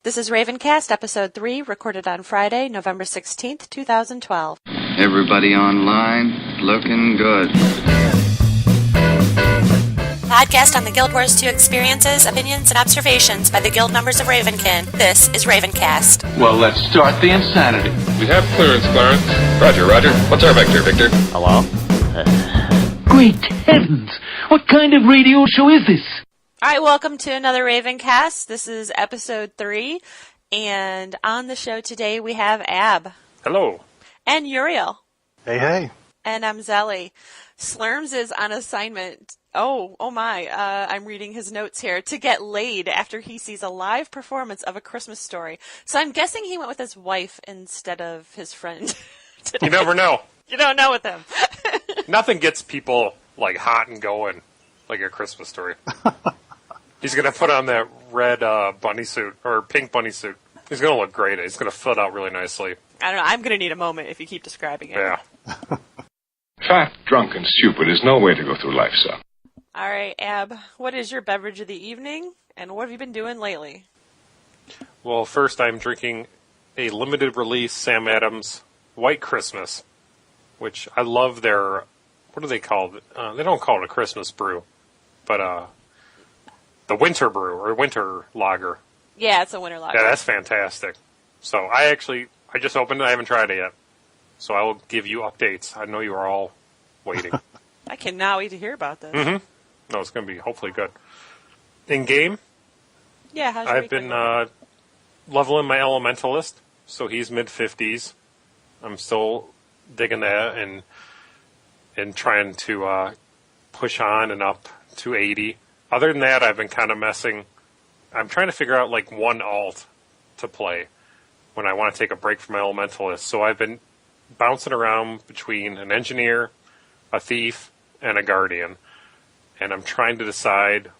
This is RavenKast, Episode 3, recorded on Friday, November 16th, 2012. Everybody online, looking good. Podcast on the Guild Wars 2 experiences, opinions, and observations by the guild members of Ravenkin. This is RavenKast. Well, let's start the insanity. We have clearance, Clarence. Roger. What's our vector, Victor? Hello? Great heavens! What kind of radio show is this? Alright, welcome to another RavenKast. This is Episode 3, and on the show today we have Ab. Hello. And Uriel. Hey. And I'm Zelly. Slurms is on assignment. Oh my, I'm reading his notes here. To get laid after he sees a live performance of A Christmas Story. So I'm guessing he went with his wife instead of his friend today. You never know. You don't know with him. Nothing gets people, hot and going like A Christmas Story. He's going to put on that red bunny suit, or pink bunny suit. He's going to look great. He's going to fit out really nicely. I don't know. I'm going to need a moment if you keep describing it. Yeah. Fat, drunk, and stupid is no way to go through life, sir. All right, Ab, what is your beverage of the evening, and what have you been doing lately? Well, first I'm drinking a limited release Sam Adams White Christmas, which I love their, what do they call it? They don't call it a Christmas brew, but the winter brew, or winter lager. Yeah, it's a winter lager. Yeah, that's fantastic. So I just opened it. I haven't tried it yet. So I will give you updates. I know you are all waiting. I cannot wait to hear about this. Mm-hmm. No, it's going to be hopefully good. In game, yeah, how's your I've week been going? leveling my Elementalist, so he's mid-50s. I'm still digging that and trying to push on and up to 80. Other than that, I've been kind of messing. I'm trying to figure out one alt to play when I want to take a break from my Elementalist. So I've been bouncing around between an Engineer, a Thief, and a Guardian. And I'm trying to decide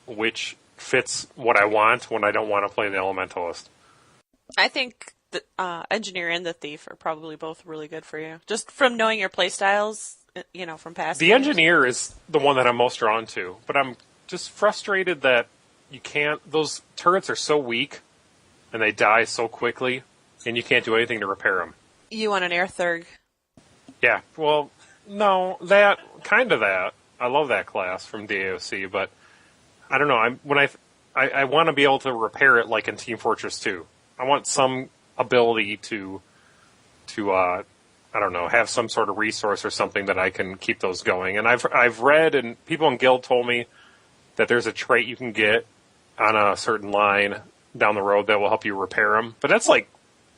which fits what I want when I don't want to play the Elementalist. I think the Engineer and the Thief are probably both really good for you. Just from knowing your playstyles, from past The games. Engineer is the one that I'm most drawn to, but I'm just frustrated that you can't. Those turrets are so weak, and they die so quickly, and you can't do anything to repair them. You want an Air Thurg. Yeah, well, no, that. I love that class from DAOC, but I don't know. I want to be able to repair it like in Team Fortress 2. I want some ability to I don't know, have some sort of resource or something that I can keep those going. And I've read, and people in Guild told me that there's a trait you can get on a certain line down the road that will help you repair them. But that's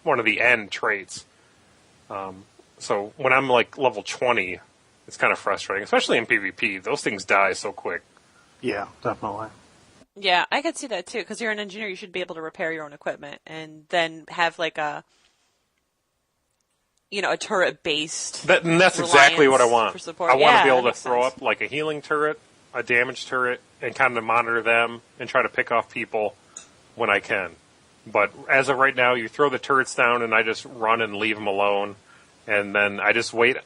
one of the end traits. So when I'm level 20, it's kind of frustrating, especially in PvP. Those things die so quick. Yeah, definitely. Yeah, I could see that too, because you're an engineer, you should be able to repair your own equipment, and then have a turret-based And that's exactly what I want. For support. I want to be able to makes throw sense. up a healing turret, a damage turret, and kind of monitor them and try to pick off people when I can. But as of right now, you throw the turrets down and I just run and leave them alone, and then I just wait.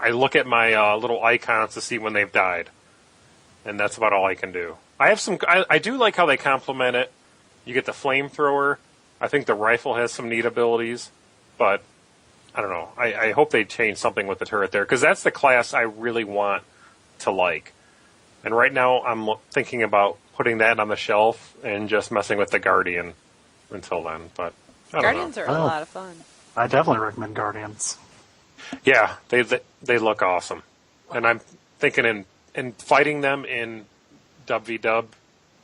I look at my little icons to see when they've died, and that's about all I can do. I have some. I do like how they complement it. You get the flamethrower. I think the rifle has some neat abilities, but I don't know. I hope they change something with the turret there, because that's the class I really want to like. And right now, I'm thinking about putting that on the shelf and just messing with the Guardian until then. But I don't Guardians know. are a lot of fun. I definitely recommend Guardians. Yeah, they look awesome, and I'm thinking in fighting them in WV,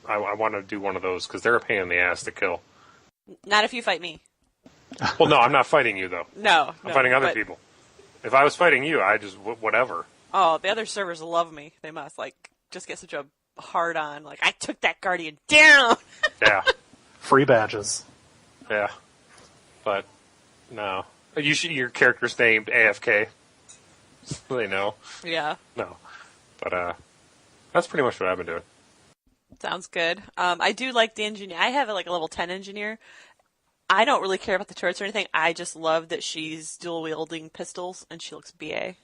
I want to do one of those because they're a pain in the ass to kill. Not if you fight me. Well, no, I'm not fighting you though. No, I'm fighting other people. If I was fighting you, I just whatever. Oh, the other servers love me. They must just get such a hard on. I took that Guardian down. Yeah. Free badges. Yeah, but no. Your character's named AFK. So they know. Yeah. No, but that's pretty much what I've been doing. Sounds good. I do like the engineer. I have a level 10 engineer. I don't really care about the turrets or anything. I just love that she's dual wielding pistols and she looks BA.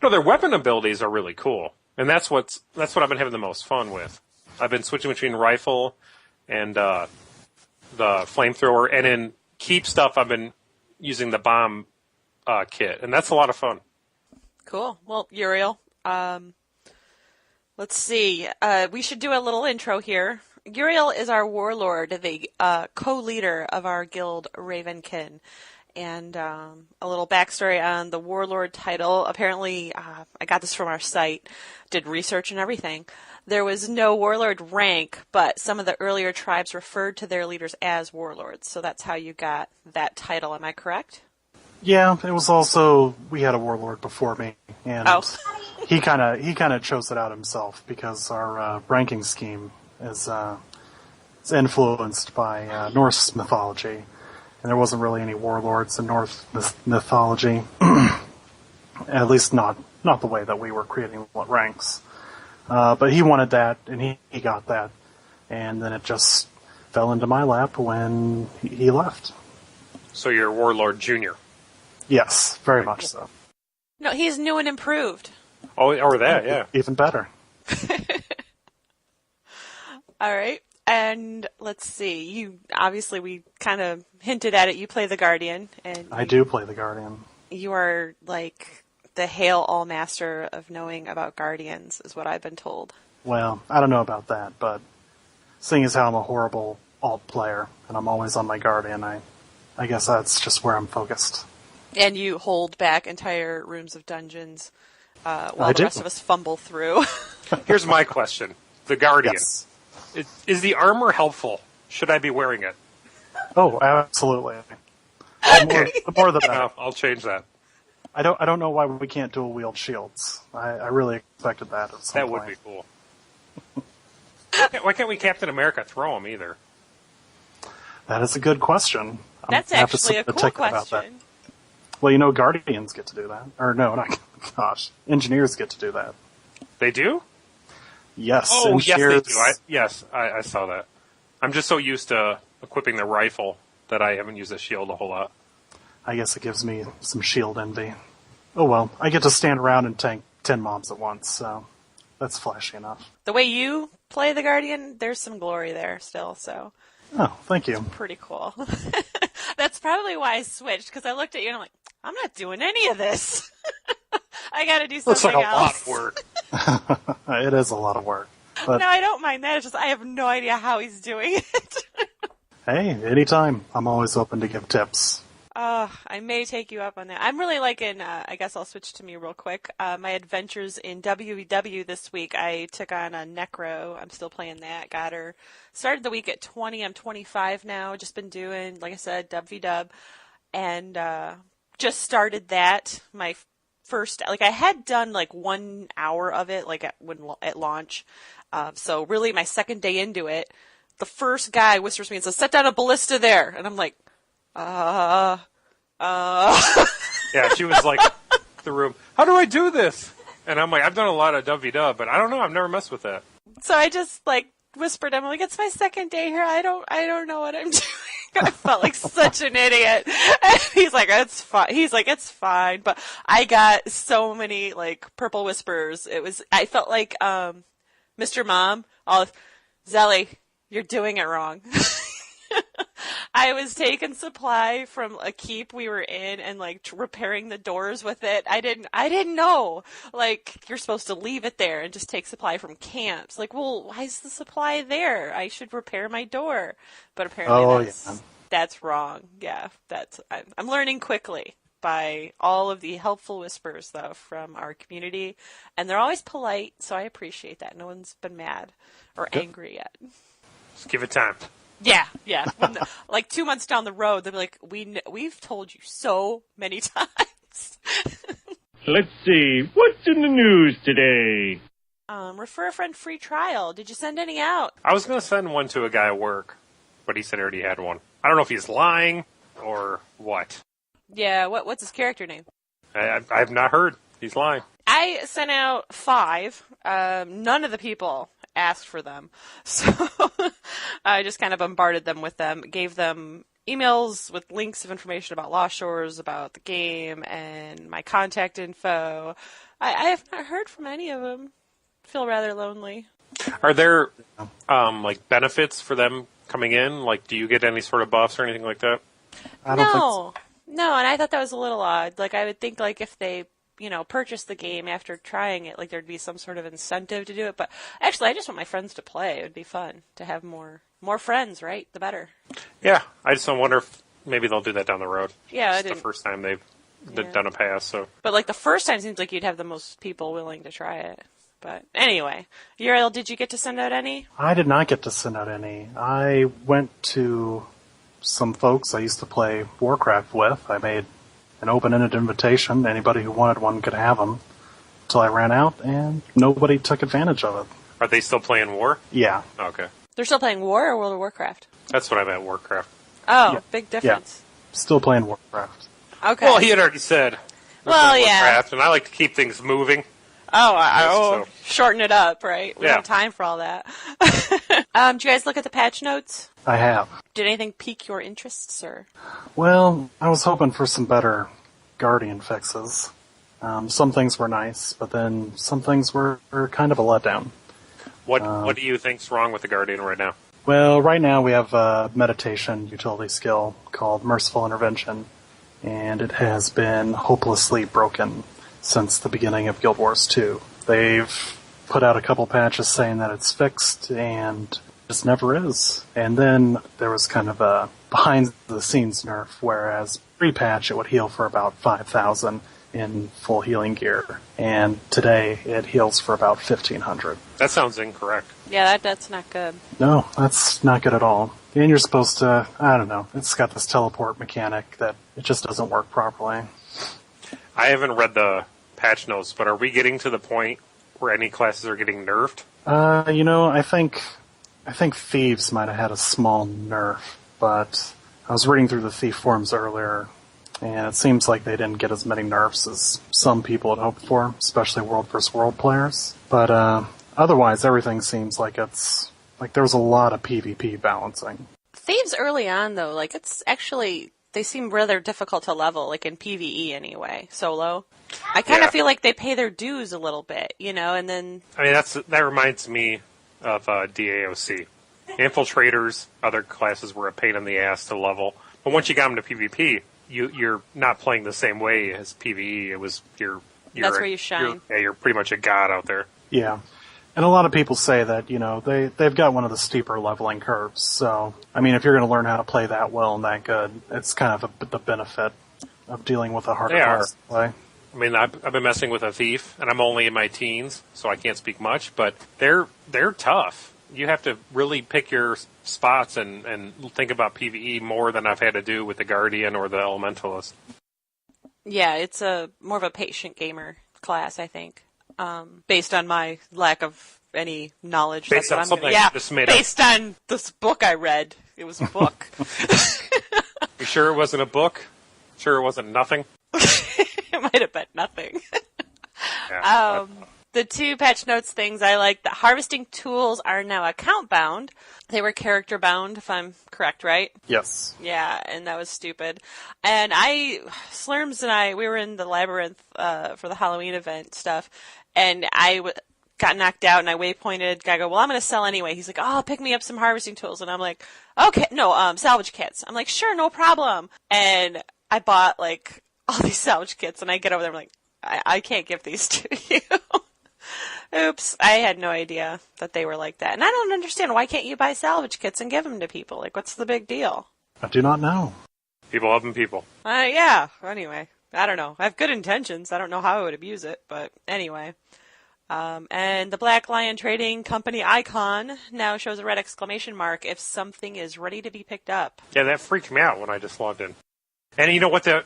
No, their weapon abilities are really cool, and that's what I've been having the most fun with. I've been switching between rifle and the flamethrower, and in keep stuff, I've been using the bomb kit, and that's a lot of fun. Cool. Well, Uriel, let's see. We should do a little intro here. Uriel is our warlord, the co-leader of our guild, Ravenkin. And a little backstory on the warlord title. Apparently, I got this from our site, did research and everything. There was no warlord rank, but some of the earlier tribes referred to their leaders as warlords. So that's how you got that title. Am I correct? Yeah, it was also, we had a warlord before me, and he kind of chose it out himself because our ranking scheme is influenced by Norse mythology. And there wasn't really any warlords in Norse mythology, at least not the way that we were creating ranks. But he wanted that, and he got that, and then it just fell into my lap when he left. So you're Warlord Junior. Yes, very much so. No, he's new and improved. Oh, or that, yeah. Even better. All right. And let's see, we kind of hinted at it, you play the Guardian. And I do play the Guardian. You are like the Hail All Master of knowing about Guardians, is what I've been told. Well, I don't know about that, but seeing as how I'm a horrible alt player, and I'm always on my Guardian, I guess that's just where I'm focused. And you hold back entire rooms of dungeons while the rest of us fumble through. Here's my question. The Guardian. Yes. Is the armor helpful? Should I be wearing it? Oh, absolutely. The more the better. No, I'll change that. I don't know why we can't dual wield shields. I really expected that at some point. That would be cool. Why can't we Captain America throw him either? That is a good question. That's actually a cool question. Well, Guardians get to do that. Or no, not gosh. Engineers get to do that. They do? Yes. Oh, engineers, yes, they do. I saw that. I'm just so used to equipping the rifle that I haven't used the shield a whole lot. I guess it gives me some shield envy. Oh well, I get to stand around and tank 10 mobs at once, so that's flashy enough. The way you play the Guardian, there's some glory there still, so. Oh, thank you. Pretty cool. That's probably why I switched, because I looked at you and I'm like, I'm not doing any of this. I gotta do something else. Looks like a lot of work. It is a lot of work. But no, I don't mind that. It's just I have no idea how he's doing it. Hey, anytime. I'm always open to give tips. I may take you up on that. I'm really liking, I guess I'll switch to me real quick. My adventures in WEW this week, I took on a Necro. I'm still playing that. Got her. Started the week at 20. I'm 25 now. Just been doing, like I said, WW. And just started that. My first, I had done 1 hour of it, at launch. So really my second day into it, the first guy whispers me and says, "Set down a ballista there." And I'm like, Yeah, she was the room. How do I do this? And I'm like, I've done a lot of WW, but I don't know. I've never messed with that. So I just whispered. I'm like, it's my second day here. I don't know what I'm doing. I felt like such an idiot. And he's like, it's fine. He's like, it's fine. But I got so many purple whispers. I felt like Mr. Mom. Zelly, you're doing it wrong. I was taking supply from a keep we were in and repairing the doors with it. I didn't know you're supposed to leave it there and just take supply from camps. Well, why is the supply there? I should repair my door. But apparently that's wrong. Yeah, I'm learning quickly by all of the helpful whispers though from our community, and they're always polite, so I appreciate that. No one's been mad or angry yet. Just give it time. Yeah. When 2 months down the road, they'll be like, we've told you so many times. Let's see, what's in the news today? Refer a friend free trial. Did you send any out? I was going to send one to a guy at work, but he said he already had one. I don't know if he's lying or what. Yeah, what's his character name? I have not heard. He's lying. I sent out 5. None of the people asked for them. So I just kind of bombarded them with them, gave them emails with links of information about Lost Shores, about the game, and my contact info. I have not heard from any of them. Feel rather lonely. Are there benefits for them coming in? Like, do you get any sort of buffs or anything like that? I don't think so. No, and I thought that was a little odd. Like, I would think, like, if they, purchased the game after trying it, like, there'd be some sort of incentive to do it. But actually, I just want my friends to play. It would be fun to have more friends, right? The better. Yeah, I just don't wonder if maybe they'll do that down the road. Yeah, it's the first time they've done a pass, so. But, like, the first time seems like you'd have the most people willing to try it. But anyway, Uriel, did you get to send out any? I did not get to send out any. I went to some folks I used to play Warcraft with. I made an open-ended invitation. Anybody who wanted one could have them. Until I ran out, and nobody took advantage of it. Are they still playing War? Yeah. Okay. They're still playing War or World of Warcraft? That's what I meant, Warcraft. Oh, Yeah. big difference. Yeah. Still playing Warcraft. Okay. Well, he had already said. Well, yeah. Warcraft, and I like to keep things moving. Oh, shorten it up, right? We Yeah. don't have time for all that. Did you guys look at the patch notes? I have. Did anything pique your interest, sir? Well, I was hoping for some better Guardian fixes. Some things were nice, but then some things were kind of a letdown. What do you think's wrong with the Guardian right now? Well, right now we have a meditation utility skill called Merciful Intervention, and it has been hopelessly broken since the beginning of Guild Wars 2. They've put out a couple patches saying that it's fixed, and it just never is. And then there was kind of a behind-the-scenes nerf, whereas pre-patch it would heal for about 5,000 in full healing gear, and today it heals for about 1,500. That sounds incorrect. Yeah, that's not good. No, that's not good at all. And you're supposed to, I don't know, it's got this teleport mechanic that it just doesn't work properly. I haven't read the patch notes, but are we getting to the point where any classes are getting nerfed? I think Thieves might have had a small nerf, but I was reading through the Thief forums earlier, and it seems like they didn't get as many nerfs as some people had hoped for, especially World vs. World players. But otherwise, everything seems like there was a lot of PvP balancing. Thieves early on, though, like, it's actually, they seem rather difficult to level, like in PvE anyway, solo. I kind of feel like they pay their dues a little bit, and then... I mean, that reminds me of DAOC. Infiltrators, other classes were a pain in the ass to level. But once you got them to PvP, you're not playing the same way as PvE. It was, that's where you shine. You're pretty much a god out there. Yeah. And a lot of people say that, they've got one of the steeper leveling curves. So, I mean, if you're going to learn how to play that well and that good, it's kind of the benefit of dealing with a harder class to play. I mean, I've been messing with a Thief, and I'm only in my teens, so I can't speak much, but they're tough. You have to really pick your spots and think about PvE more than I've had to do with the Guardian or the Elementalist. Yeah, it's more of a patient gamer class, I think. Based on my lack of any knowledge. Based on something just made up. Based on this book I read. It was a book. You sure it wasn't a book? Sure it wasn't nothing? It might have been nothing. Yeah, the two patch notes things I like, that harvesting tools are now account bound. They were character bound, if I'm correct, right? Yes. Yeah, and that was stupid. And Slurms and I, we were in the labyrinth for the Halloween event stuff, and I got knocked out, and I waypointed. I go, well, I'm going to sell anyway. He's like, oh, pick me up some harvesting tools. And I'm like, okay, no, salvage kits. I'm like, sure, no problem. And I bought, like, all these salvage kits, and I get over there, I'm like, I can't give these to you. Oops, I had no idea that they were like that. And I don't understand, why can't you buy salvage kits and give them to people? Like, what's the big deal? I do not know. People helping people. Yeah, anyway, I don't know. I have good intentions. I don't know how I would abuse it, but anyway. And the Black Lion Trading Company icon now shows a red exclamation mark if something is ready to be picked up. Yeah, that freaked me out when I just logged in. And you know what the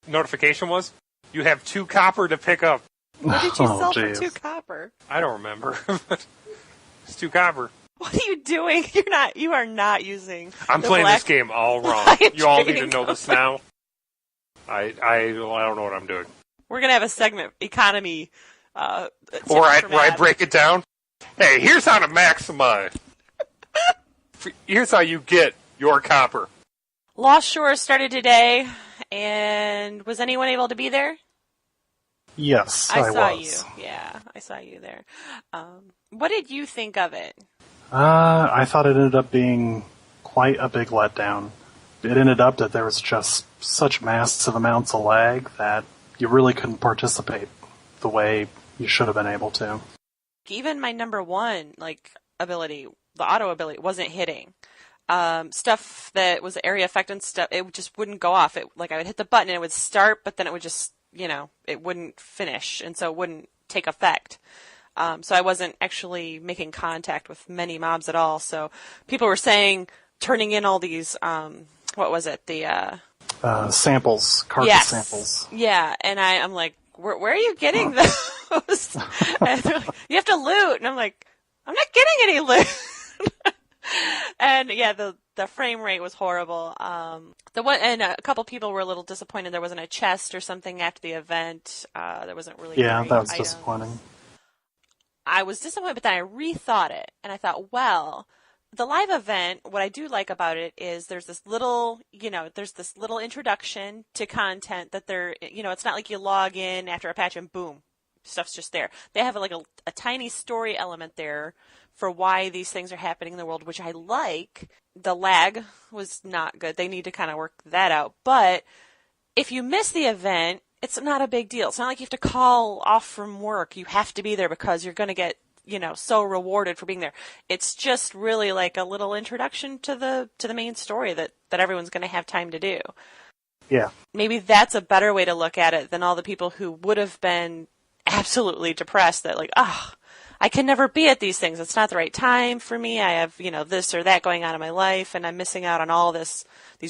notification was? You have 2 copper to pick up. What did you sell for 2 copper? I don't remember. It's 2 copper. What are you doing? You are not using. I'm playing this game all wrong. You all need to know this now. I don't know what I'm doing. We're gonna have a segment, economy. Where I break it down. Hey, here's how to maximize. Here's how you get your copper. Lost Shores started today, and was anyone able to be there? Yes, I saw was. you. Yeah, I saw you there. What did you think of it? I thought it ended up being quite a big letdown. It ended up that there was just such massive amounts of lag that you really couldn't participate the way you should have been able to. Even my number one ability, the auto ability, wasn't hitting. Stuff that was area effect and stuff, it just wouldn't go off. I would hit the button and it would start, but then it would just, it wouldn't finish, and so it wouldn't take effect. So I wasn't actually making contact with many mobs at all. So people were saying, turning in all these, what was it? The samples, carcass samples. Yeah, and I'm like, where are you getting those? And they're like, you have to loot, and I'm like, I'm not getting any loot. And yeah, the frame rate was horrible. And a couple people were a little disappointed there wasn't a chest or something after the event. There wasn't really. Yeah, that was items. disappointing. I was disappointed, but then I rethought it, and I thought, well, the live event, what I do like about it is there's this little introduction to content that it's not like you log in after a patch and boom, stuff's just there. They have a tiny story element there for why these things are happening in the world, which I like. The lag was not good. They need to kind of work that out. But if you miss the event, it's not a big deal. It's not like you have to call off from work. You have to be there because you're going to get, so rewarded for being there. It's just really like a little introduction to the main story that everyone's going to have time to do. Yeah. Maybe that's a better way to look at it than all the people who would have been absolutely depressed that I can never be at these things. It's not the right time for me. I have, this or that going on in my life, and I'm missing out on all these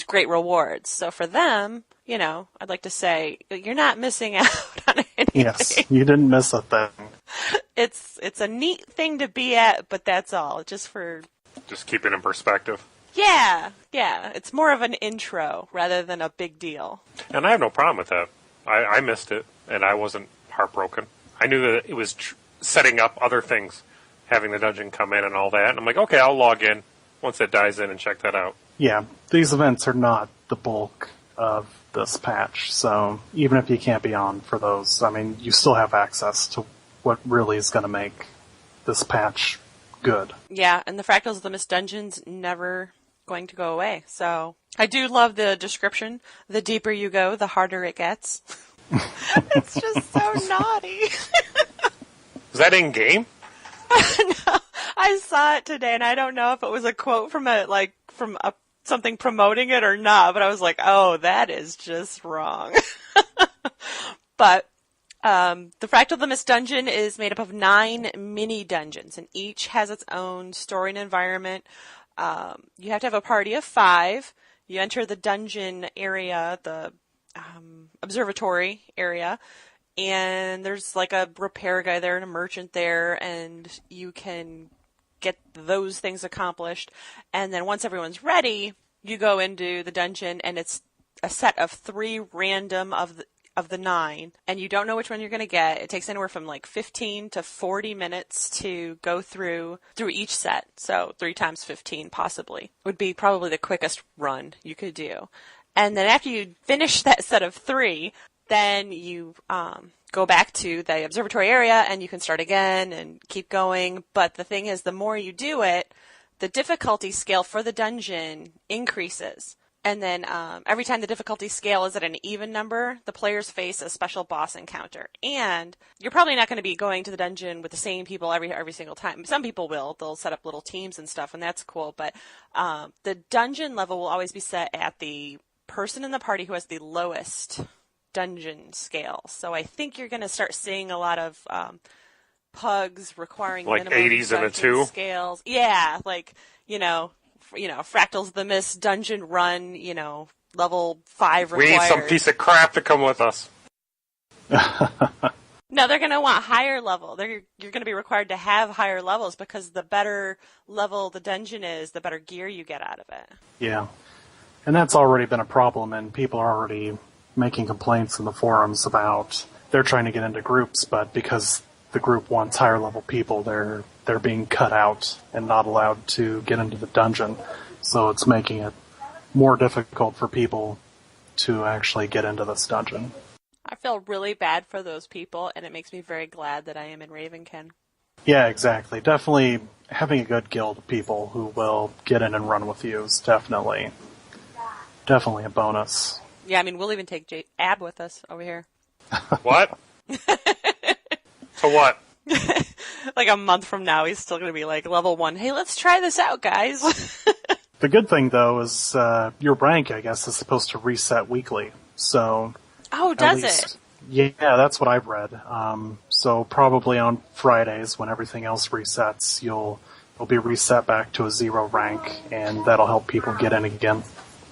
great rewards. So for them, I'd like to say, you're not missing out on anything. Yes, you didn't miss a thing. It's a neat thing to be at, but that's all. Just keep it in perspective. Yeah. It's more of an intro rather than a big deal. And I have no problem with that. I missed it, and I wasn't heartbroken. I knew that it was setting up other things, having the dungeon come in and all that. And I'm like, okay, I'll log in once it dies in and check that out. Yeah, these events are not the bulk of this patch, so even if you can't be on for those, you still have access to what really is going to make this patch good. Yeah, and the Fractals of the Mist dungeon's never going to go away. So I do love the description. The deeper you go, the harder it gets. It's just so naughty. Is that in game? No, I saw it today, and I don't know if it was a quote from something promoting it or not. But I was like, "Oh, that is just wrong." But the Fractal of the Mist dungeon is made up of 9 mini dungeons, and each has its own story and environment. You have to have a party of 5. You enter the dungeon area, the observatory area, and there's a repair guy there and a merchant there, and you can get those things accomplished. And then once everyone's ready, you go into the dungeon, and it's a set of 3 random of the 9, and you don't know which one you're going to get. It takes anywhere from 15 to 40 minutes to go through each set. So 3 times 15 possibly would be probably the quickest run you could do. And then after you finish that set of 3, then you go back to the observatory area and you can start again and keep going. But the thing is, the more you do it, the difficulty scale for the dungeon increases. And then every time the difficulty scale is at an even number, the players face a special boss encounter. And you're probably not going to be going to the dungeon with the same people every single time. Some people will. They'll set up little teams and stuff, and that's cool. But the dungeon level will always be set at the person in the party who has the lowest dungeon scale. So I think you're going to start seeing a lot of pugs requiring minimum 80s and a 2 scales. Yeah, Fractals of the Mist dungeon run, level 5 required. We need some piece of crap to come with us. No, they're going to want higher level. You're going to be required to have higher levels because the better level the dungeon is, the better gear you get out of it. Yeah. And that's already been a problem, and people are already making complaints in the forums about they're trying to get into groups, but because the group wants higher level people, they're being cut out and not allowed to get into the dungeon. So it's making it more difficult for people to actually get into this dungeon. I feel really bad for those people, and it makes me very glad that I am in Ravenkin. Yeah, exactly. Definitely having a good guild of people who will get in and run with you is definitely a bonus. Yeah, I mean, we'll even take Ab with us over here. What? To what? Like a month from now, he's still going to be like level 1. Hey, let's try this out, guys. The good thing, though, is your rank, I guess, is supposed to reset weekly. So, Oh, does it? Yeah, that's what I've read. So probably on Fridays, when everything else resets, you'll be reset back to a 0 rank, and that'll help people get in again.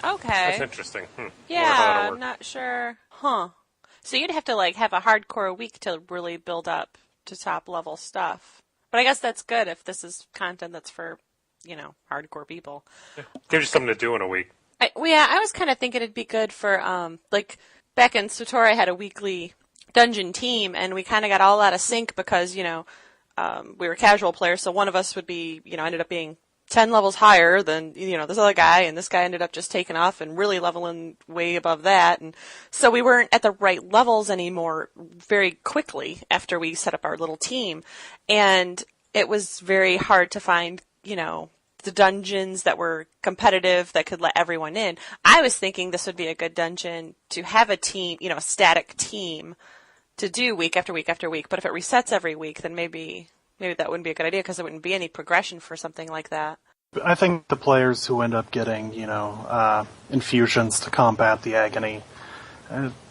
Okay. That's interesting. Yeah, I'm not sure. Huh. So you'd have to like have a hardcore week to really build up to top level stuff. But I guess that's good if this is content that's for, hardcore people. Gives you something to do in a week. I was kind of thinking it'd be good for, like, back in Satori I had a weekly dungeon team, and we kind of got all out of sync because, we were casual players, so one of us would be, ended up being 10 levels higher than, this other guy, and this guy ended up just taking off and really leveling way above that, and so we weren't at the right levels anymore very quickly after we set up our little team, and it was very hard to find, the dungeons that were competitive that could let everyone in. I was thinking this would be a good dungeon to have a team, a static team to do week after week after week, but if it resets every week, then maybe that wouldn't be a good idea because there wouldn't be any progression for something like that. I think the players who end up getting, infusions to combat the agony,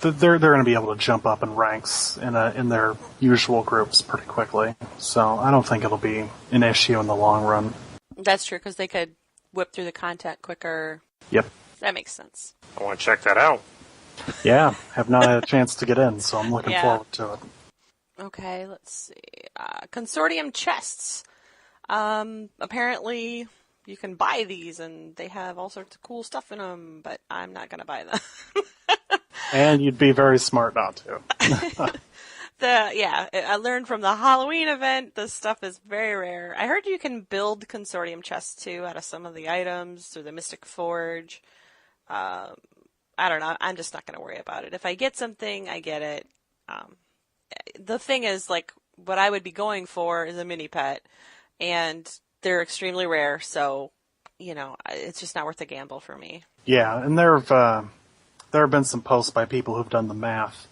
they're going to be able to jump up in ranks in their usual groups pretty quickly. So I don't think it'll be an issue in the long run. That's true, because they could whip through the content quicker. Yep. That makes sense. I want to check that out. Yeah, have not had a chance to get in, so I'm looking forward to it. Okay, let's see. Consortium Chests. Apparently you can buy these, and they have all sorts of cool stuff in them, but I'm not going to buy them. And you'd be very smart not to. I learned from the Halloween event, this stuff is very rare. I heard you can build Consortium Chests, too, out of some of the items through the Mystic Forge. I don't know. I'm just not going to worry about it. If I get something, I get it. The thing is, like, what I would be going for is a mini pet, and they're extremely rare, so, it's just not worth the gamble for me. Yeah, and there have been some posts by people who've done the math,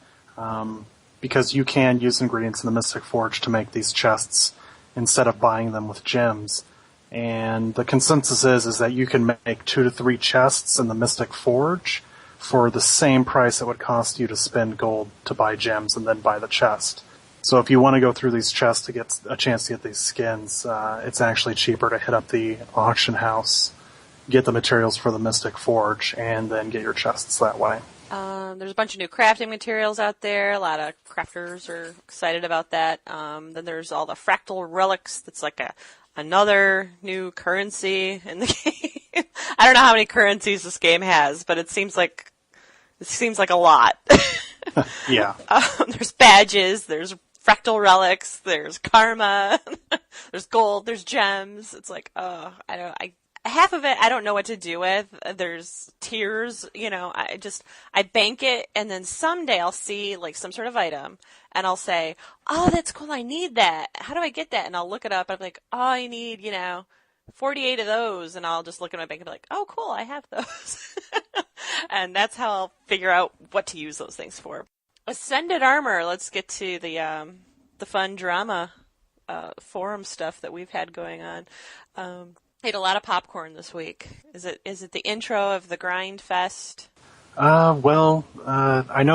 because you can use ingredients in the Mystic Forge to make these chests instead of buying them with gems. And the consensus is that you can make 2 to 3 chests in the Mystic Forge for the same price it would cost you to spend gold to buy gems and then buy the chest. So if you want to go through these chests to get a chance to get these skins, it's actually cheaper to hit up the auction house, get the materials for the Mystic Forge, and then get your chests that way. There's a bunch of new crafting materials out there. A lot of crafters are excited about that. Then there's all the fractal relics. That's like another new currency in the game. I don't know how many currencies this game has, but it seems like a lot. Yeah. There's badges. There's fractal relics. There's karma. There's gold. There's gems. It's like, half of it I don't know what to do with. There's tiers, I bank it, and then someday I'll see like some sort of item, and I'll say, oh, that's cool, I need that. How do I get that? And I'll look it up, and I'm like, oh, I need, 48 of those, and I'll just look at my bank and be like, oh, cool, I have those. And that's how I'll figure out what to use those things for. Ascended Armor, let's get to the fun drama forum stuff that we've had going on. I ate a lot of popcorn this week. Is it the intro of the Grind Fest? I know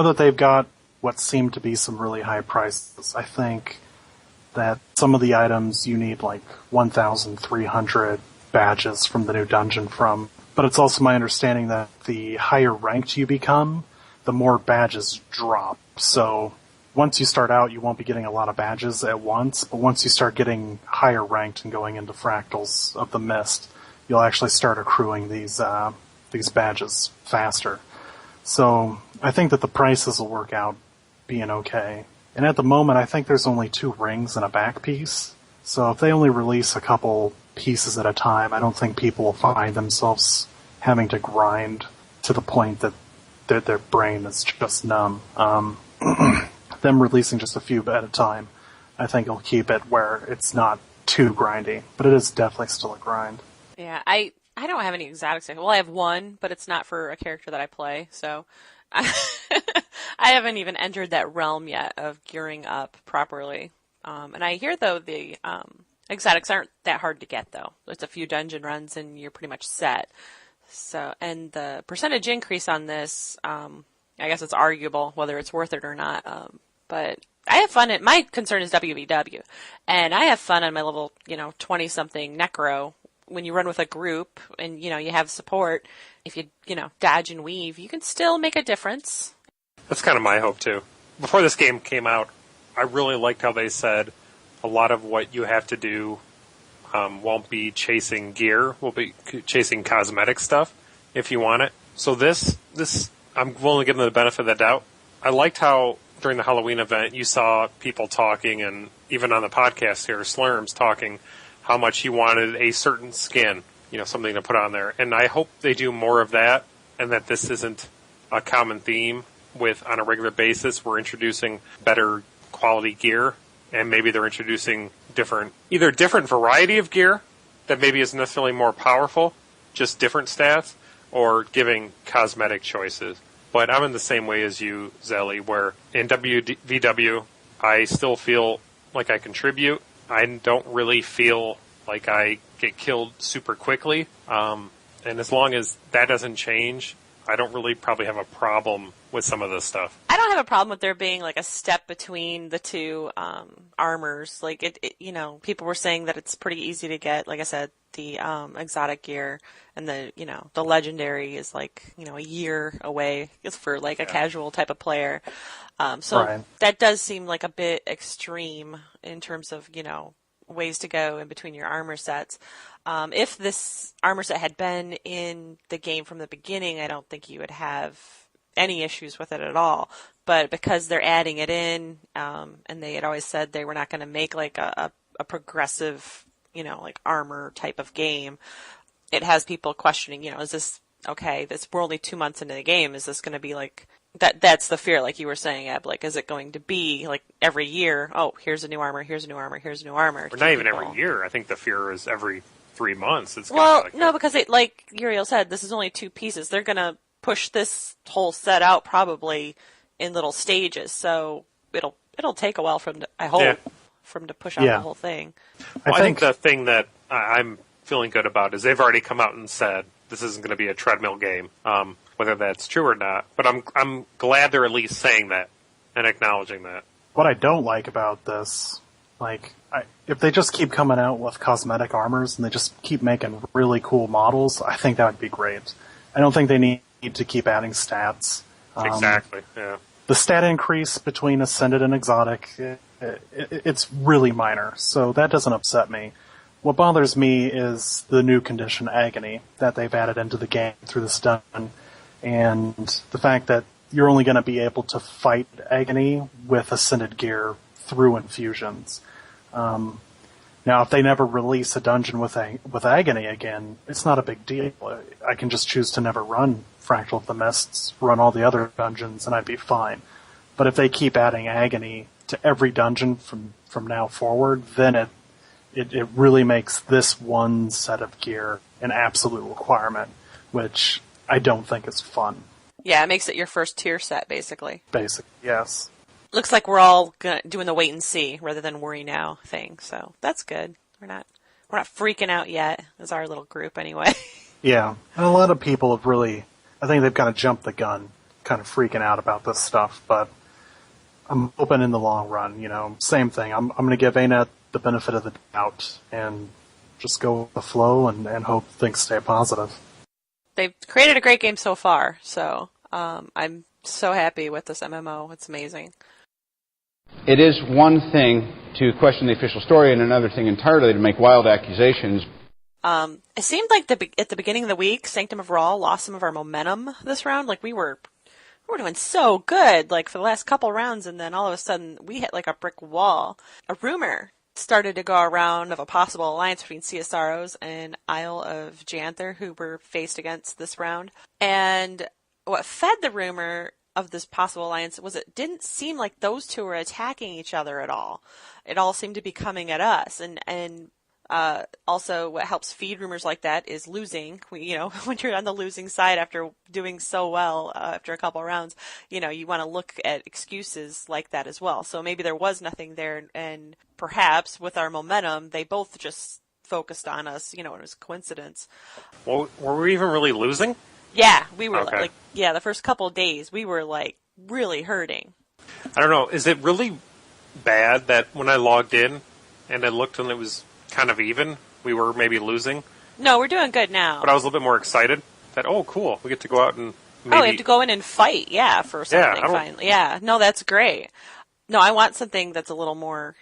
that they've got what seem to be some really high prices. I think that some of the items you need like 1,300 badges from the new dungeon from. But it's also my understanding that the higher ranked you become, the more badges drop. So once you start out, you won't be getting a lot of badges at once, but once you start getting higher ranked and going into Fractals of the Mist, you'll actually start accruing these badges faster. So I think that the prices will work out being okay. And at the moment, I think there's only 2 rings and a back piece. So if they only release a couple pieces at a time, I don't think people will find themselves having to grind to the point that their brain is just numb. Them releasing just a few at a time, I think it'll keep it where it's not too grindy, but it is definitely still a grind. Yeah, I don't have any exotics. Well, I have one, but it's not for a character that I play, so I haven't even entered that realm yet of gearing up properly. And I hear, though, the exotics aren't that hard to get, though. It's a few dungeon runs and you're pretty much set. So, and the percentage increase on this, I guess it's arguable whether it's worth it or not. But I have fun. My concern is WVW, and I have fun on my level, 20-something Necro. When you run with a group and, you have support, if you, dodge and weave, you can still make a difference. That's kind of my hope, too. Before this game came out, I really liked how they said a lot of what you have to do won't be chasing gear, will be chasing cosmetic stuff if you want it. So this I'm willing to give them the benefit of the doubt. I liked how during the Halloween event you saw people talking, and even on the podcast here, Slurms talking how much he wanted a certain skin, something to put on there. And I hope they do more of that, and that this isn't a common theme with, on a regular basis, we're introducing better quality gear, and maybe they're introducing either different variety of gear that maybe isn't necessarily more powerful, just different stats, or giving cosmetic choices. But I'm in the same way as you, Zelly, where in WVW, I still feel like I contribute. I don't really feel like I get killed super quickly. And as long as that doesn't change, I don't really probably have a problem with some of this stuff. I don't have a problem with there being like a step between the two armors. Like it people were saying that it's pretty easy to get. Like I said, the exotic gear and the the legendary is like a year away. It's for like a casual type of player. So right. That does seem like a bit extreme in terms of ways to go in between your armor sets. If this armor set had been in the game from the beginning, I don't think you would have any issues with it at all. But because they're adding it in, and they had always said they were not going to make like a progressive, like armor type of game, it has people questioning, is this okay? We're only 2 months into the game. Is this going to be like that? That's the fear, like you were saying, Eb. Like, is it going to be like every year? Oh, here's a new armor. Here's a new armor. Here's a new armor. Or not even every year. I think the fear is every 3 months. It's because it, like Uriel said, this is only 2 pieces. They're going to push this whole set out probably in little stages. So it'll take a while for them to push out the whole thing. Well, I think the thing that I'm feeling good about is they've already come out and said this isn't going to be a treadmill game. Whether that's true or not, but I'm glad they're at least saying that and acknowledging that. What I don't like about this, if they just keep coming out with cosmetic armors and they just keep making really cool models, I think that would be great. I don't think they need to keep adding stats. Exactly, yeah. The stat increase between Ascended and Exotic, it's really minor, so that doesn't upset me. What bothers me is the new condition Agony that they've added into the game through this dungeon, and the fact that you're only going to be able to fight Agony with Ascended gear through infusions. Now, if they never release a dungeon with Agony again, it's not a big deal. I can just choose to never run Fractal of the Mists, run all the other dungeons, and I'd be fine. But if they keep adding Agony to every dungeon from now forward, then it really makes this one set of gear an absolute requirement, which I don't think is fun. Yeah, it makes it your first tier set, basically. Yes. Looks like we're all doing the wait and see rather than worry now thing, so that's good. We're not freaking out yet as our little group anyway. Yeah, and a lot of people have I think they've kind of jumped the gun, kind of freaking out about this stuff, but I'm hoping in the long run, same thing. I'm going to give ANET the benefit of the doubt and just go with the flow and hope things stay positive. They've created a great game so far, so I'm so happy with this MMO. It's amazing. It is one thing to question the official story and another thing entirely to make wild accusations. It seemed like at the beginning of the week, Sanctum of Raw lost some of our momentum this round. Like we were doing so good, like for the last couple rounds, and then all of a sudden we hit like a brick wall. A rumor started to go around of a possible alliance between CSROs and Isle of Janther, who were faced against this round. And what fed the rumor of this possible alliance was it didn't seem like those two were attacking each other at all. It all seemed to be coming at us, and also what helps feed rumors like that is losing. When you're on the losing side after doing so well after a couple rounds, you want to look at excuses like that as well. So maybe there was nothing there, and perhaps with our momentum, they both just focused on us. It was a coincidence. Well, were we even really losing? Yeah, we were Okay. the first couple of days we were really hurting. I don't know. Is it really bad that when I logged in and I looked and it was kind of even, we were maybe losing? No, we're doing good now. But I was a little bit more excited that, oh, cool, we get to go out and maybe... Oh, we have to go in and fight, for something Yeah, finally. Yeah, no, that's great. No, I want something that's a little more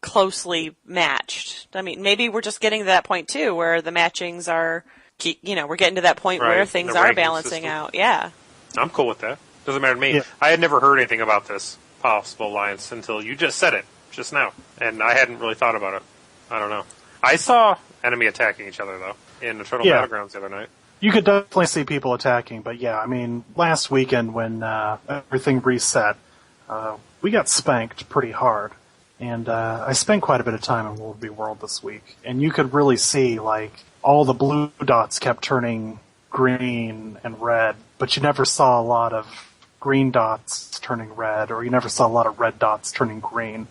closely matched. I mean, maybe we're just getting to that point, too, where the matchings are, we're getting to that point Right, where things the are ranking balancing system. out. Yeah. I'm cool with that. Doesn't matter to me. Yeah. I had never heard anything about this possible alliance until you just said it just now, and I hadn't really thought about it. I don't know. I saw enemy attacking each other, though, in the Total Yeah. Battlegrounds the other night. You could definitely see people attacking, but yeah, I mean, last weekend when everything reset, we got spanked pretty hard. And I spent quite a bit of time in World v. World this week, and you could really see, all the blue dots kept turning green and red, but you never saw a lot of green dots turning red, or you never saw a lot of red dots turning green.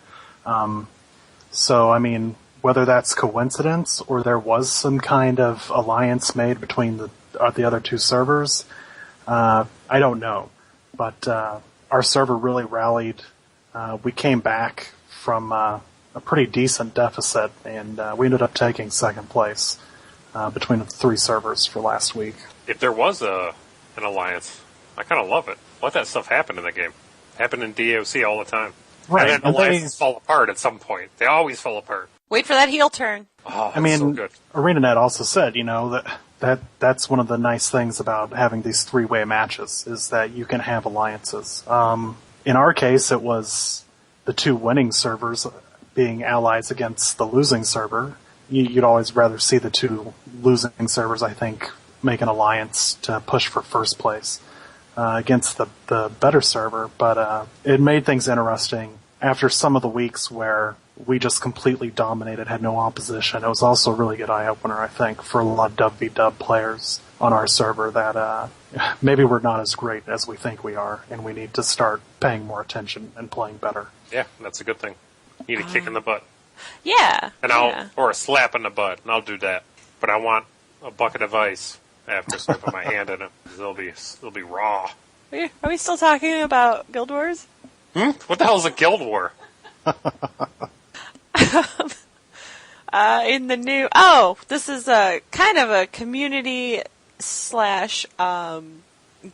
So, I mean, whether that's coincidence or there was some kind of alliance made between the other two servers, I don't know. But our server really rallied. We came back from a pretty decent deficit, and we ended up taking second place between the three servers for last week. If there was an alliance, I kind of love it. Let that stuff happen in the game. Happen in DOC all the time. Right, And then and alliances fall apart at some point. They always fall apart. Wait for that heel turn. Oh, I mean, so good. ArenaNet also said, that's one of the nice things about having these three-way matches, is that you can have alliances. In our case, it was the two winning servers being allies against the losing server. You'd always rather see the two losing servers, I think, make an alliance to push for first place against the better server. But it made things interesting after some of the weeks where we just completely dominated, had no opposition. It was also a really good eye-opener, I think, for a lot of WV players on our server that maybe we're not as great as we think we are, and we need to start paying more attention and playing better. Yeah, that's a good thing. You need a kick in the butt. Yeah. Or a slap in the butt, and I'll do that. But I want a bucket of ice after, so I put my hand in it. It'll be raw. Are we still talking about Guild Wars? What the hell is a guild war? In the new... this is a kind of a community /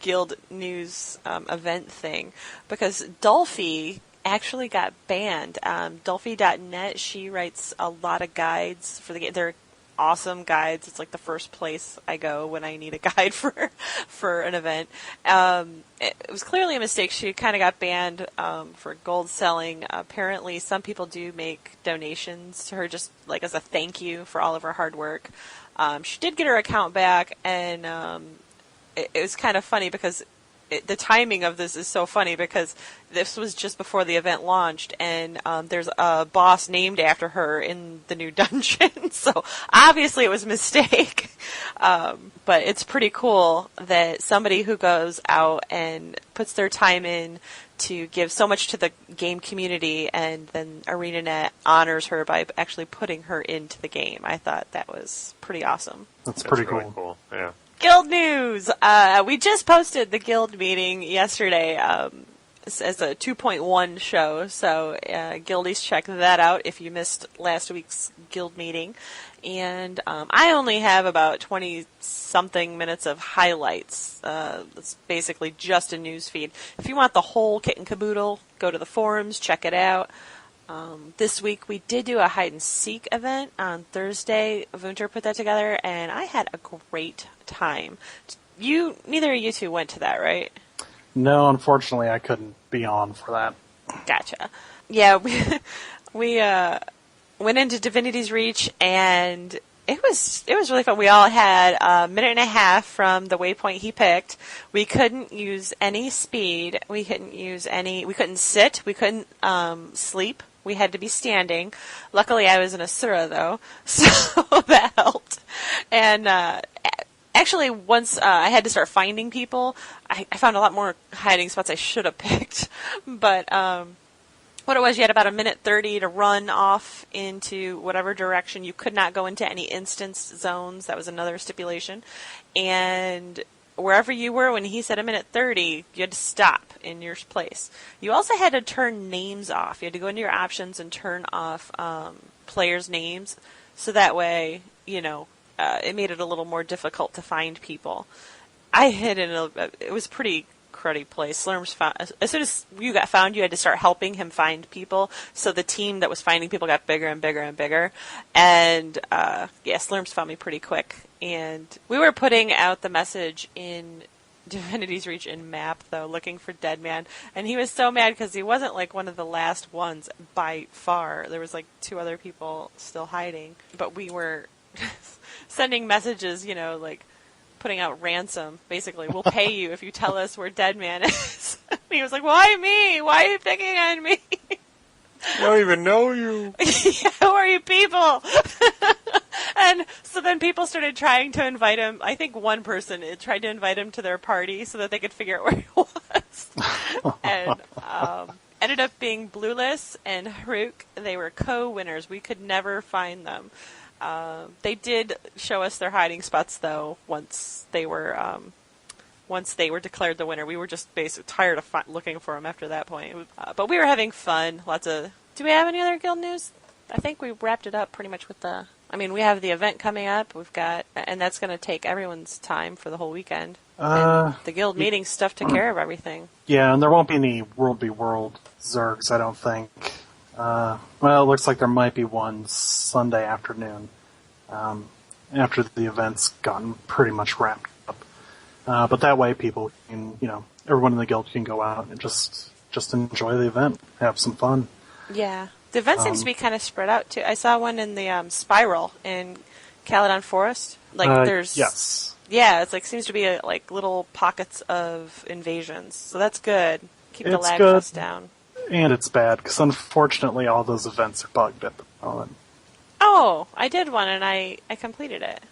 guild news event thing, because Dolphy actually got banned. Dolphy.net, she writes a lot of guides for the game. They're awesome guides. It's like the first place I go when I need a guide for an event. It was clearly a mistake. She kind of got banned for gold selling. Apparently, some people do make donations to her just like as a thank you for all of her hard work. She did get her account back, and it was kind of funny because the timing of this is so funny, because this was just before the event launched, and there's a boss named after her in the new dungeon. So obviously it was a mistake. But it's pretty cool that somebody who goes out and puts their time in to give so much to the game community, and then ArenaNet honors her by actually putting her into the game. I thought that was pretty awesome. That's pretty really cool. cool. Yeah. Guild news! We just posted the guild meeting yesterday as a 2.1 show, so guildies, check that out if you missed last week's guild meeting. And I only have about 20-something minutes of highlights. It's basically just a news feed. If you want the whole kit and caboodle, go to the forums, check it out. This week we did do a hide-and-seek event on Thursday. Vunter put that together, and I had a great time. Neither of you two went to that, right? No, unfortunately, I couldn't be on for that. Gotcha. Yeah, we went into Divinity's Reach, and It was really fun. We all had a minute and a half from the waypoint he picked. We couldn't use any speed. We couldn't sit. We couldn't sleep. We had to be standing. Luckily, I was in a Sura, though, so that helped. And actually, once I had to start finding people, I found a lot more hiding spots I should have picked. But what it was, you had about a minute 30 to run off into whatever direction. You could not go into any instance zones. That was another stipulation. And wherever you were when he said a minute 30, you had to stop in your place. You also had to turn names off. You had to go into your options and turn off players' names. So that way, it made it a little more difficult to find people. I hid it was pretty cruddy place. Slurms found, as soon as you got found, you had to start helping him find people. So the team that was finding people got bigger and bigger and bigger. And Slurms found me pretty quick. And we were putting out the message in Divinity's Reach in map, though, looking for Dead Man. And he was so mad because he wasn't like one of the last ones by far. There was like 2 other people still hiding. But we were sending messages, like putting out ransom, basically. We'll pay you if you tell us where Dead Man is. He was like, why me? Why are you picking on me? I don't even know you. Yeah, who are you people? And so then people started trying to invite him. I think one person tried to invite him to their party so that they could figure out where he was. And ended up being Blueless and Haruk. They were co-winners. We could never find them. They did show us their hiding spots, though, once they were declared the winner. We were just basically tired of looking for them after that point. But we were having fun. Do we have any other guild news? I think we wrapped it up pretty much with we have the event coming up. And that's going to take everyone's time for the whole weekend. And the guild meeting's stuff took care of everything. Yeah, and there won't be any World v. World Zergs, I don't think. It looks like there might be one Sunday afternoon, after the event's gotten pretty much wrapped up. But that way people can, everyone in the guild can go out and just enjoy the event, have some fun. Yeah. The event seems to be kind of spread out, too. I saw one in the Spiral in Caledon Forest. Yes. Yeah, it's seems to be little pockets of invasions. So that's good. Keep the lag fest down. And it's bad, because unfortunately all those events are bugged at the moment. Oh, I did one, and I completed it.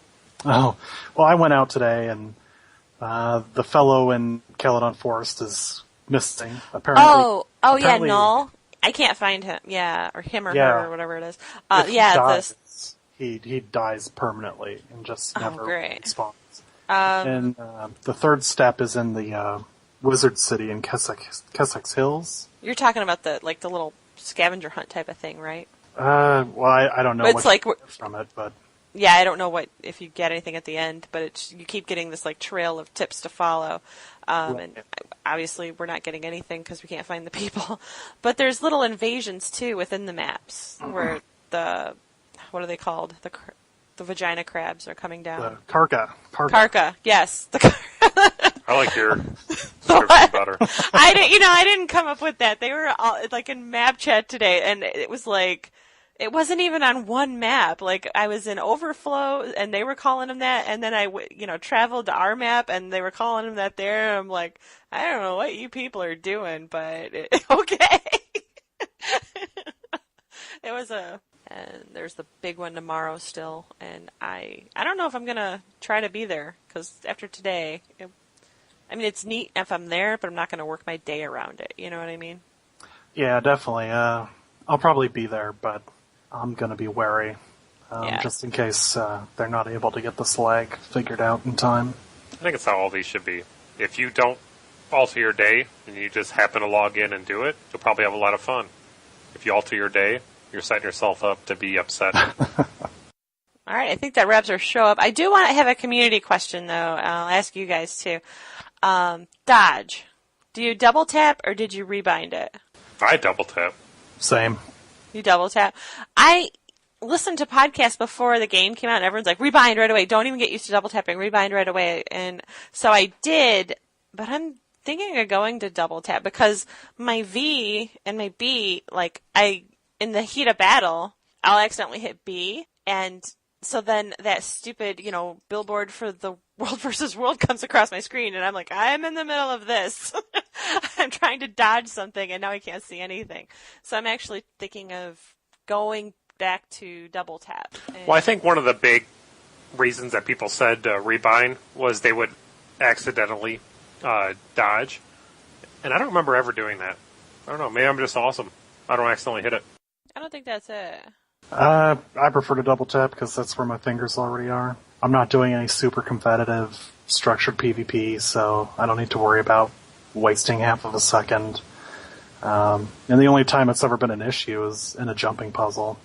Oh, well, I went out today, and the fellow in Caledon Forest is missing, apparently. Yeah, Null. I can't find him. Yeah, or him or her, or whatever it is. He dies permanently and just never respawns. And the third step is in the Wizard City in Kessex Hills. You're talking about the little scavenger hunt type of thing, right? I don't know what you get from it, but yeah, I don't know if you get anything at the end, but you keep getting this trail of tips to follow. And obviously we're not getting anything because we can't find the people. But there's little invasions too within the maps where what are they called? The vagina crabs are coming down. The Karka. Karka, yes. I like your description better. I didn't come up with that. They were all in map chat today, and it was it wasn't even on one map. I was in Overflow, and they were calling them that, and then I traveled to our map, and they were calling them that there. And I'm like, I don't know what you people are doing, but okay. It was and there's the big one tomorrow still, and I don't know if I'm gonna try to be there because after today, it's neat if I'm there, but I'm not gonna work my day around it. You know what I mean? Yeah, definitely. I'll probably be there, but I'm gonna be wary, just in case they're not able to get the slag figured out in time. I think it's how all these should be. If you don't alter your day and you just happen to log in and do it, you'll probably have a lot of fun. If you alter your day, you're setting yourself up to be upset. All right, I think that wraps our show up. I do want to have a community question, though. I'll ask you guys, too. Dodge, do you double tap or did you rebind it? I double tap. Same. You double tap? I listened to podcasts before the game came out, and everyone's like, rebind right away. Don't even get used to double tapping. Rebind right away. And so I did, but I'm thinking of going to double tap because my V and my B, in the heat of battle, I'll accidentally hit B, and so then that stupid, billboard for the World versus World comes across my screen, and I'm like, I'm in the middle of this. I'm trying to dodge something, and now I can't see anything. So I'm actually thinking of going back to double tap. Well, I think one of the big reasons that people said rebind was they would accidentally dodge. And I don't remember ever doing that. I don't know. Maybe I'm just awesome. I don't accidentally hit it. I don't think that's it. I prefer to double tap because that's where my fingers already are. I'm not doing any super competitive structured PvP, so I don't need to worry about wasting half of a second. And the only time it's ever been an issue is in a jumping puzzle,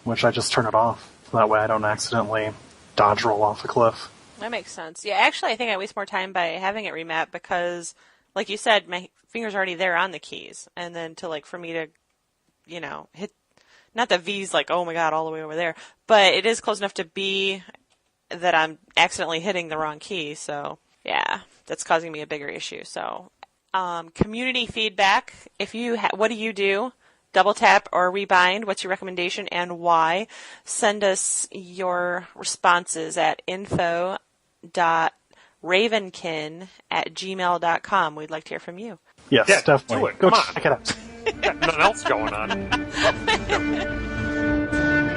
which I just turn it off. So that way I don't accidentally dodge roll off a cliff. That makes sense. Yeah, actually, I think I waste more time by having it remap because, like you said, my finger's already there on the keys. And then for me to, hit, not that V's like, oh my god, all the way over there, but it is close enough to be that I'm accidentally hitting the wrong key. So, yeah, that's causing me a bigger issue. So, community feedback. If you what do you do? Double tap or rebind? What's your recommendation and why? Send us your responses at info.ravenkin@gmail.com. We'd like to hear from you. Yes, yeah, definitely. Do it. Go Come check it out. Nothing else going on.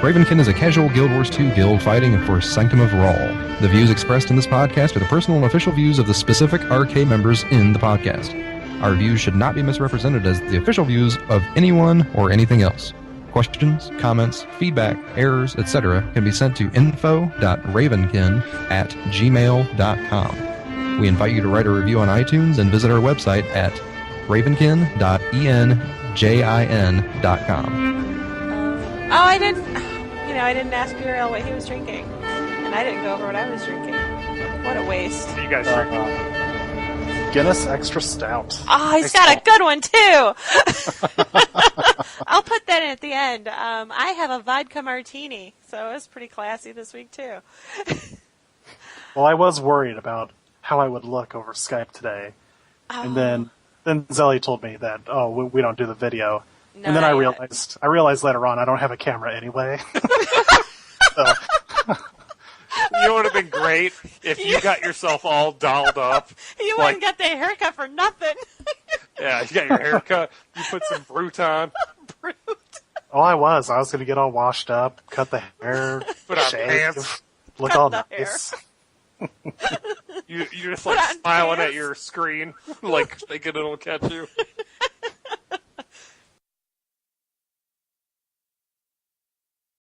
Ravenkin is a casual Guild Wars 2 guild fighting for Sanctum of Rawl. The views expressed in this podcast are the personal and official views of the specific RK members in the podcast. Our views should not be misrepresented as the official views of anyone or anything else. Questions, comments, feedback, errors, etc. can be sent to info.ravenkin@gmail.com. We invite you to write a review on iTunes and visit our website at ravenkin.enjin.com. I didn't ask Uriel what he was drinking. And I didn't go over what I was drinking. What a waste. You guys drinking? Guinness Extra Stout. Oh, he's got a good one, too. I'll put that in at the end. I have a vodka martini, so it was pretty classy this week, too. Well, I was worried about how I would look over Skype today. Oh. And then Zelly told me that, we don't do the video. No, and then I realized later on I don't have a camera anyway. So. You know what would have been great if you got yourself all dolled up. You wouldn't get the haircut for nothing. Yeah, you got your haircut. You put some Brute on. Brute. Oh, I was going to get all washed up, cut the hair, put on pants, look all nice. You're just like smiling at your screen, like thinking it'll catch you.